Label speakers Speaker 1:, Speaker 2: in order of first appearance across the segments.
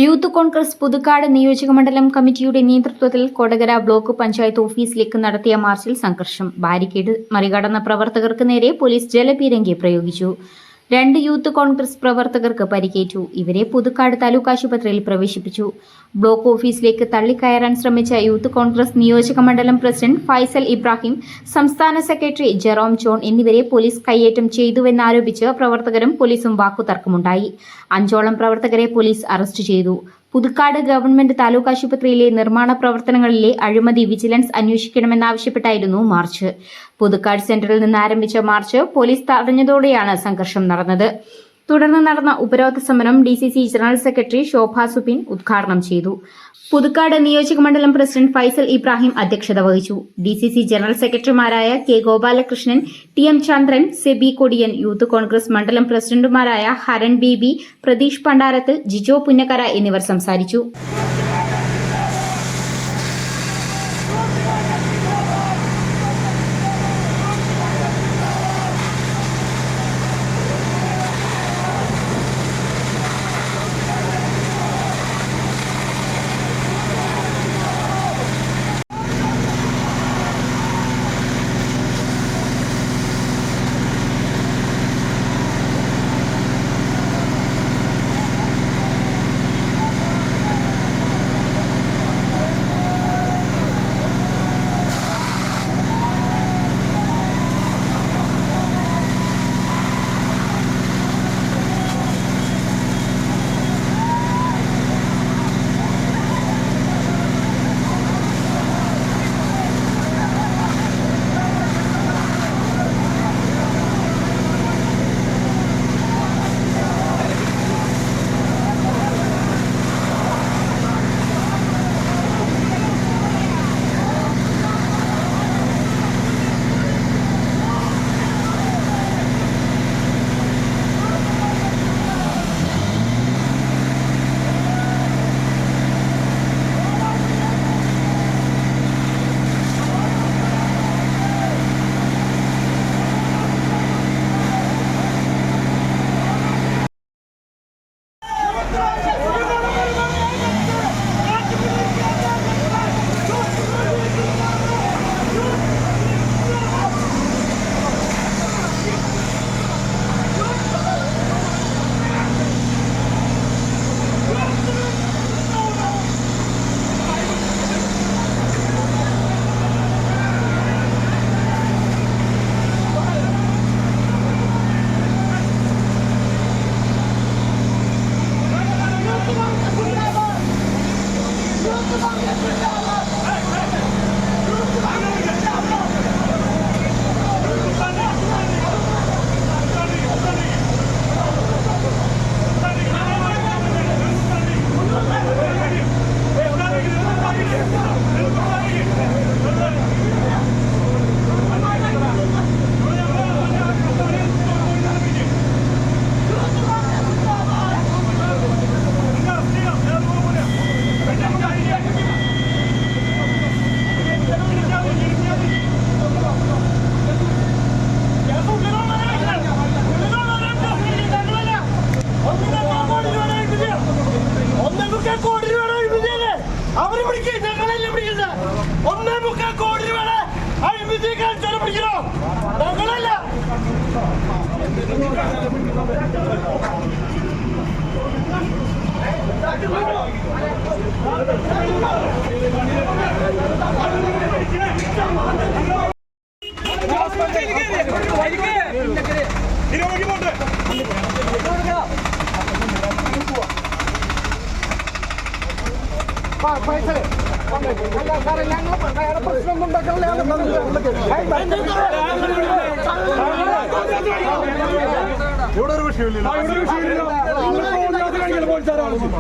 Speaker 1: Youth Congress Puthukkad നിയോജകമണ്ഡലം കമ്മിറ്റിയുടെ നേതൃത്വത്തിൽ കൊടകര ബ്ലോക്ക് പഞ്ചായത്ത് ഓഫീസിലേക്ക് നടത്തിയ മാർച്ചിൽ സംഘർഷം. ബാരിക്കേഡ് മറികടന്ന പ്രവർത്തകർക്ക് നേരെ പോലീസ് ജലപീരങ്കി പ്രയോഗിച്ചു. 2 യൂത്ത് കോൺഗ്രസ് പ്രവർത്തകർക്ക് പരിക്കേറ്റു. ഇവരെ പുതുക്കാട് താലൂക്ക് ആശുപത്രിയിൽ പ്രവേശിപ്പിച്ചു. ബ്ലോക്ക് ഓഫീസിലേക്ക് തള്ളിക്കയറാൻ ശ്രമിച്ച യൂത്ത് കോൺഗ്രസ് നിയോജകമണ്ഡലം പ്രസിഡന്റ് ഫൈസൽ ഇബ്രാഹിം, സംസ്ഥാന സെക്രട്ടറി ജെറോം ജോൺ എന്നിവരെ പോലീസ് കയ്യേറ്റം ചെയ്തുവെന്നാരോപിച്ച് പ്രവർത്തകരും പോലീസും വാക്കുതർക്കമുണ്ടായി. 5ഓളം പ്രവർത്തകരെ പോലീസ് അറസ്റ്റ് ചെയ്തു. പുതുക്കാട് ഗവൺമെന്റ് താലൂക്ക് ആശുപത്രിയിലെ നിർമ്മാണ പ്രവർത്തനങ്ങളിലെ അഴിമതി വിജിലൻസ് അന്വേഷിക്കണമെന്നാവശ്യപ്പെട്ടായിരുന്നു മാർച്ച്. പുതുക്കാട് സെന്ററിൽ നിന്ന് ആരംഭിച്ച മാർച്ച് പോലീസ് തടഞ്ഞതോടെയാണ് സംഘർഷം നടന്നത്. തുടർന്ന് നടന്ന ഉപരോധ സമരം DCC ജനറൽ സെക്രട്ടറി ശോഭ സുബിൻ ഉദ്ഘാടനം ചെയ്തു. പുതുക്കാട് നിയോജകമണ്ഡലം പ്രസിഡന്റ് ഫൈസൽ ഇബ്രാഹിം അധ്യക്ഷത വഹിച്ചു. DCC ജനറൽ സെക്രട്ടറിമാരായ K ഗോപാലകൃഷ്ണൻ, TM ചന്ദ്രൻ, സെബി കൊടിയൻ, യൂത്ത് കോൺഗ്രസ് മണ്ഡലം പ്രസിഡന്റുമാരായ ഹരൺ ബേബി, പ്രതീഷ് പണ്ടാരത്ത്, ജിജോ പുന്നക്കര എന്നിവർ സംസാരിച്ചു.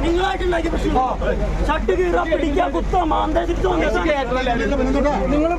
Speaker 2: നിങ്ങളായിട്ടുണ്ടാക്കിയ പ്രശ്നം ഷട്ട് കീറ പിടിക്കുക കുത്ത മാന്തരിച്ചു നിങ്ങൾ